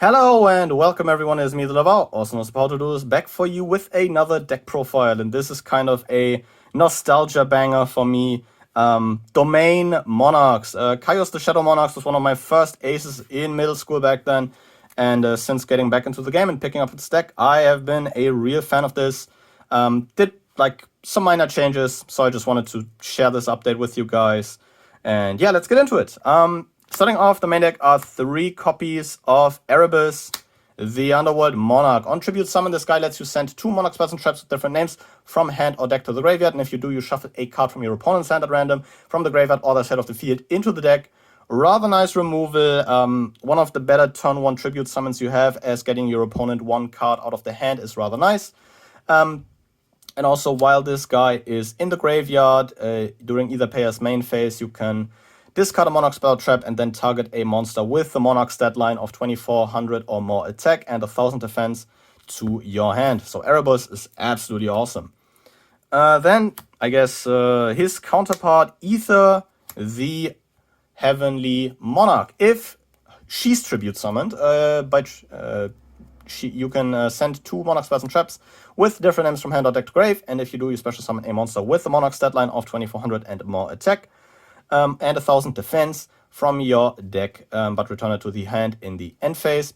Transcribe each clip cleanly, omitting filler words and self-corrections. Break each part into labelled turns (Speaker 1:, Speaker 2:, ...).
Speaker 1: Hello and welcome everyone, it's me the Laval, also known as How to Do This, back for you with another deck profile, and this is kind of a nostalgia banger for me. Domain Monarchs. Caius the Shadow Monarchs was one of my first aces in middle school back then, and since getting back into the game and picking up its deck, I have been a real fan of this. Did like some minor changes, so I just wanted to share this update with you guys. And yeah, let's get into it. Starting off, the main deck are 3 copies of Erebus, the Underworld Monarch. On tribute summon, this guy lets you send 2 Monarch spells and traps with different names from hand or deck to the graveyard, and if you do, you shuffle a card from your opponent's hand at random from the graveyard or the side of the field into the deck. Rather nice removal. One of the better turn 1 tribute summons you have, as getting your opponent 1 card out of the hand is rather nice. And also, while this guy is in the graveyard, during either player's main phase, you can discard a Monarch spell trap and then target a monster with the Monarch stat line of 2400 or more attack and 1000 defense to your hand. So Erebus is absolutely awesome. Then, I guess, his counterpart, Ether, the Heavenly Monarch. If she's tribute summoned, you can send 2 Monarch spells and traps with different names from hand or deck to grave, and if you do, you special summon a monster with the Monarch stat line of 2400 and more attack. And 1000 defense from your deck, but return it to the hand in the end phase.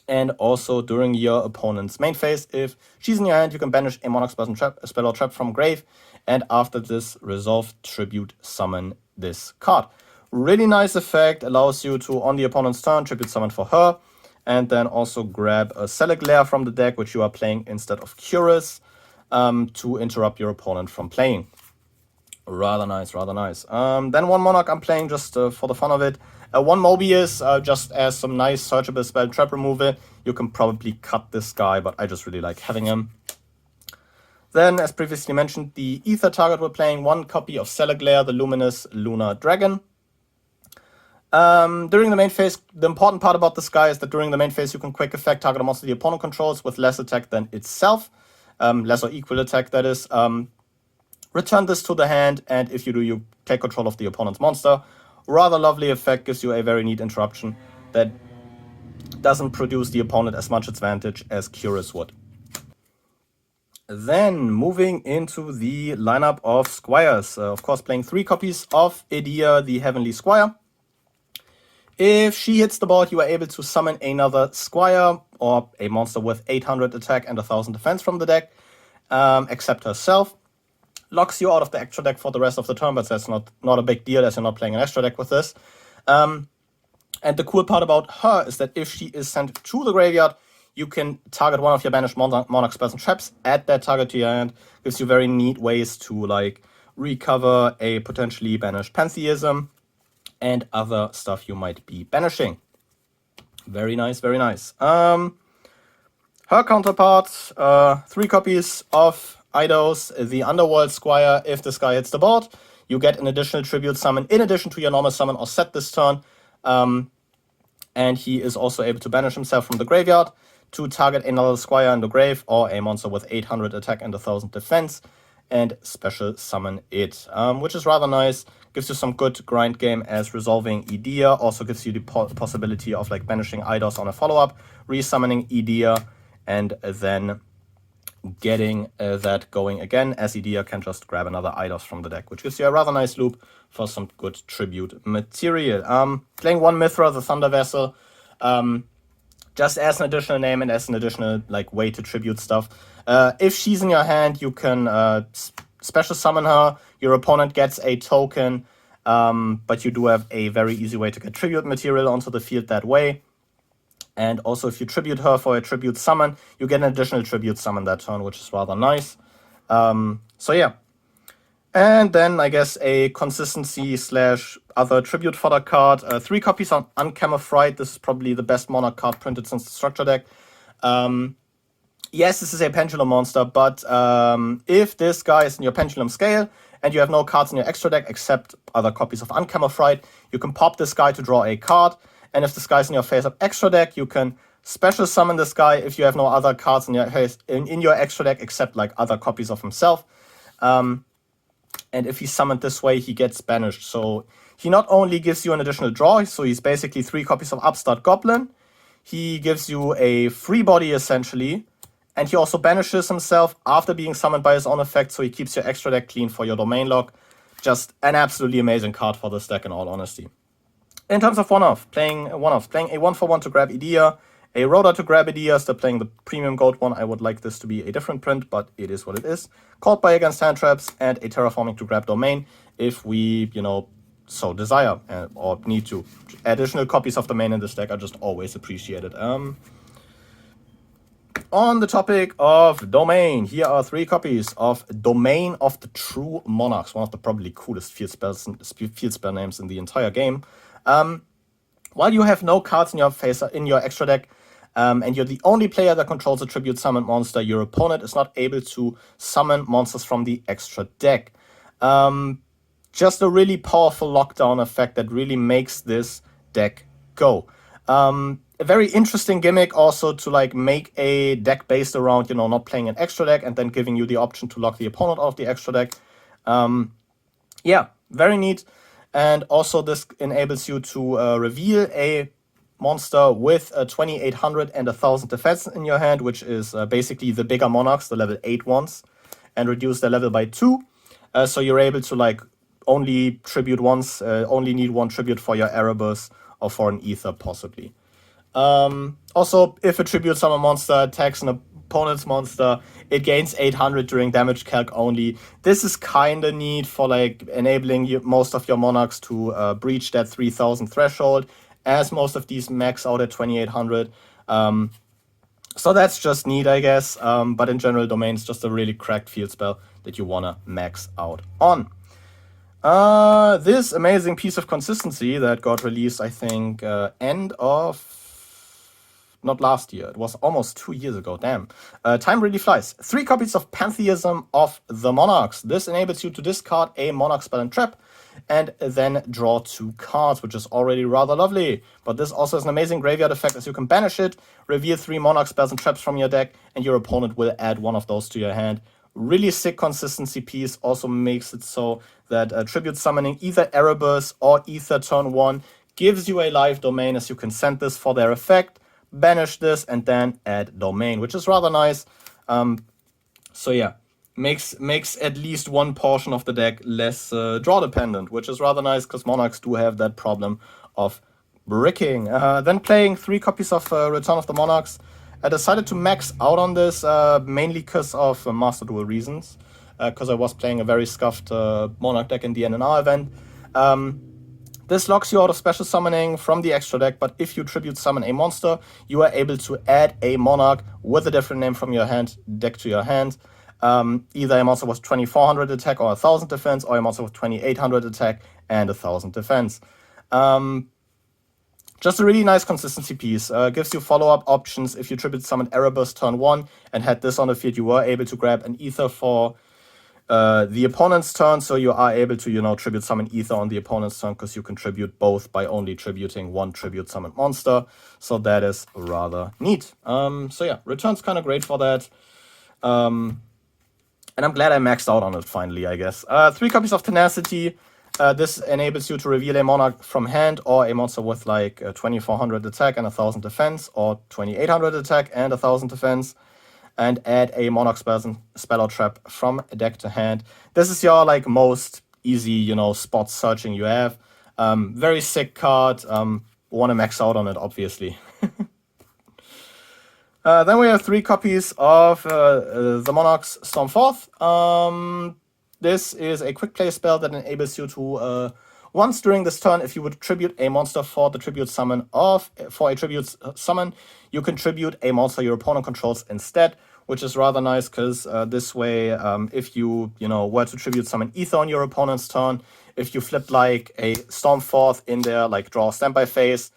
Speaker 1: And also during your opponent's main phase, if she's in your hand, you can banish a Monarch spell or trap from grave, and after this resolve, tribute summon this card. Really nice effect, allows you to, on the opponent's turn, tribute summon for her, and then also grab a Select Lair from the deck, which you are playing instead of Caius, to interrupt your opponent from playing. Rather nice, rather nice. Then 1 Monarch I'm playing just for the fun of it. 1 Mobius, just as some nice searchable spell trap removal. You can probably cut this guy, but I just really like having him. Then, as previously mentioned, the Ether target we're playing, 1 copy of Select Lair, the Luminous Lunar Dragon. During the main phase, the important part about this guy is that during the main phase you can quick effect target a monster the opponent controls with less attack than itself. Less or equal attack, that is. Return this to the hand, and if you do, you take control of the opponent's monster. Rather lovely effect, gives you a very neat interruption that doesn't produce the opponent as much advantage as Caius would. Then, moving into the lineup of Squires. Of course, playing 3 copies of Edea, the Heavenly Squire. If she hits the board, you are able to summon another Squire, or a monster with 800 attack and 1000 defense from the deck, except herself. Locks you out of the extra deck for the rest of the turn, but that's not a big deal as you're not playing an extra deck with this. And the cool part about her is that if she is sent to the graveyard, you can target one of your banished Monarch spells and traps, add that target to your hand. Gives you very neat ways to like recover a potentially banished Pantheism and other stuff you might be banishing. Very nice, very nice. Her counterpart, 3 copies of Eidos, the Underworld Squire. If this guy hits the board, you get an additional tribute summon in addition to your normal summon or set this turn. And he is also able to banish himself from the graveyard to target another Squire in the grave or a monster with 800 attack and 1000 defense and special summon it, which is rather nice. Gives you some good grind game as resolving Edea. Also gives you the possibility of like banishing Eidos on a follow-up, resummoning Edea, and then getting that going again, as Edea can just grab another Eidos from the deck, which gives you a rather nice loop for some good tribute material. Playing 1 Mithra, the Thunder Vessel, just as an additional name and as an additional like way to tribute stuff. If she's in your hand, you can special summon her. Your opponent gets a token, but you do have a very easy way to get tribute material onto the field that way. And also, if you tribute her for a tribute summon, you get an additional tribute summon that turn, which is rather nice. So yeah. And then, I guess, a consistency / other tribute fodder card. 3 copies on Uncommon Fright. This is probably the best Monarch card printed since the structure deck. Yes, this is a Pendulum monster, but if this guy is in your Pendulum scale, and you have no cards in your extra deck except other copies of Uncommon Fright, you can pop this guy to draw a card. And if this guy's in your face-up extra deck, you can special summon this guy if you have no other cards in your extra deck except like other copies of himself. And if he's summoned this way, he gets banished. So he not only gives you an additional draw, so he's basically 3 copies of Upstart Goblin. he gives you a free body essentially, and he also banishes himself after being summoned by his own effect, so he keeps your extra deck clean for your domain lock. Just an absolutely amazing card for this deck in all honesty. In terms of playing a 1-for-1 to grab Idea, a Rhoda to grab Idea, still playing the premium gold one. I would like this to be a different print, but it is what it is. Called by against hand traps, and a Terraforming to grab Domain if we, so desire or need to. Additional copies of Domain in this deck are just always appreciated. On the topic of Domain, here are 3 copies of Domain of the True Monarchs, one of the probably coolest field spell names in the entire game. While you have no cards in your extra deck, and you're the only player that controls a tribute summon monster, your opponent is not able to summon monsters from the extra deck. Just a really powerful lockdown effect that really makes this deck go. A very interesting gimmick also to make a deck based around, not playing an extra deck and then giving you the option to lock the opponent out of the extra deck. Yeah, very neat. And also this enables you to reveal a monster with a 2800 and 1000 defense in your hand, which is basically the bigger monarchs, the level 8 ones, and reduce their level by 2. So you're able to only tribute once, only need 1 tribute for your Erebus or for an Ether possibly. Also, if a tribute summon monster attacks an opponent's monster, it gains 800 during damage calc only. This is kinda neat for enabling most of your monarchs to breach that 3000 threshold, as most of these max out at 2800. So that's just neat, I guess. But in general, Domain is just a really cracked field spell that you wanna max out on. This amazing piece of consistency that got released, I think, end of... not last year, it was almost 2 years ago, damn. Time really flies. 3 copies of Pantheism of the Monarchs. This enables you to discard a Monarch spell and trap, and then draw 2 cards, which is already rather lovely. But this also has an amazing graveyard effect, as you can banish it, reveal 3 Monarch spells and traps from your deck, and your opponent will add 1 of those to your hand. Really sick consistency piece, also makes it so that tribute summoning either Erebus or Ether turn 1 gives you a live Domain, as you can send this for their effect, banish this, and then add Domain, which is rather nice. So yeah, makes at least one portion of the deck less draw dependent, which is rather nice because Monarchs do have that problem of bricking. Then playing 3 copies of Return of the Monarchs. I decided to max out on this mainly because of Master Duel reasons, because I was playing a very scuffed Monarch deck in the NNR event. This locks you out of special summoning from the extra deck, but if you tribute summon a monster, you are able to add a Monarch with a different name from your deck to your hand. Either a monster with 2400 attack or 1000 defense, or a monster with 2800 attack and 1000 defense. Just a really nice consistency piece. Gives you follow-up options. If you tribute summon Erebus turn 1 and had this on the field, you were able to grab an Ether for the opponent's turn, so you are able to, tribute summon Ether on the opponent's turn, because you contribute both by only tributing 1 tribute summon monster. So that is rather neat. So yeah, Return's kind of great for that. And I'm glad I maxed out on it finally, I guess. 3 copies of Tenacity. This enables you to reveal a Monarch from hand, or a monster with 2400 attack and 1000 defense, or 2800 attack and 1000 defense, and add a Monarch spell or trap from deck to hand. This is your most easy, spot searching you have. Very sick card. Want to max out on it, obviously. Then we have 3 copies of the Monarch's Stormforth. This is a quick play spell that enables you to, once during this turn, if you would tribute a monster for the tribute summon for a tribute summon, you can tribute a monster your opponent controls instead, which is rather nice because this way, if you, were to tribute summon Ether on your opponent's turn, if you flip a Stormforth in there, draw a standby phase,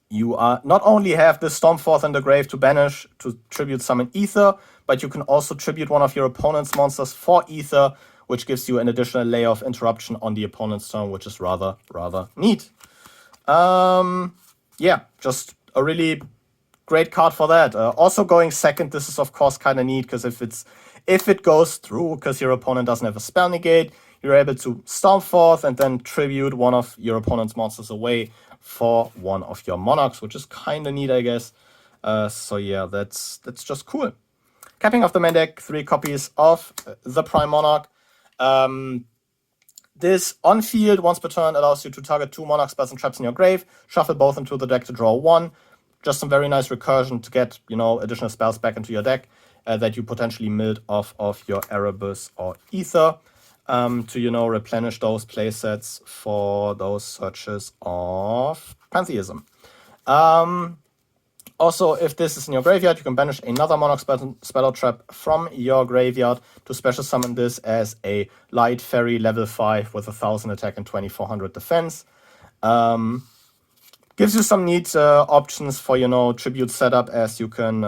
Speaker 1: you not only have this Stormforth in the grave to banish to tribute summon Ether, but you can also tribute one of your opponent's monsters for Ether, which gives you an additional layer of interruption on the opponent's turn, which is rather neat. Yeah, just a really great card for that. Also going second, this is of course kind of neat, because if it goes through, because your opponent doesn't have a spell negate, you're able to Stormforth and then tribute one of your opponent's monsters away for one of your monarchs, which is kind of neat, I guess. So yeah, that's just cool. Capping off the main deck, 3 copies of the Prime Monarch. This on field, once per turn, allows you to target 2 monarch spells and traps in your grave, shuffle both into the deck to draw 1. Just some very nice recursion to get, additional spells back into your deck that you potentially milled off of your Erebus or Ether to, replenish those playsets for those searches of Pantheism. Also, if this is in your graveyard, you can banish another Monarch spell or trap from your graveyard to special summon this as a light fairy level 5 with 1000 attack and 2400 defense. Gives you some neat options for, tribute setup, as you can,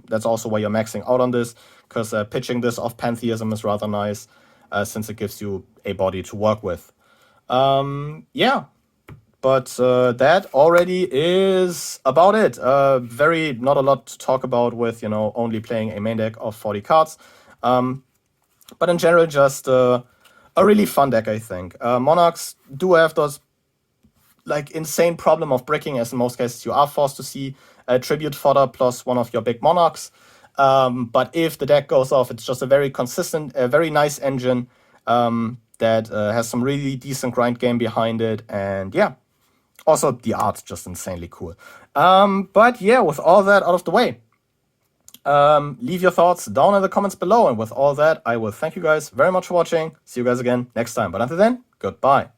Speaker 1: that's also why you're maxing out on this, because pitching this off Pantheism is rather nice, since it gives you a body to work with. Yeah. But that already is about it. Not a lot to talk about with, only playing a main deck of 40 cards. But in general, just a really fun deck, I think. Monarchs do have those insane problem of bricking, as in most cases you are forced to see a tribute fodder plus one of your big monarchs. But if the deck goes off, it's just a very consistent, a very nice engine that has some really decent grind game behind it. And yeah. Also, the art's just insanely cool. But yeah, with all that out of the way, leave your thoughts down in the comments below. And with all that, I will thank you guys very much for watching. See you guys again next time. But until then, goodbye.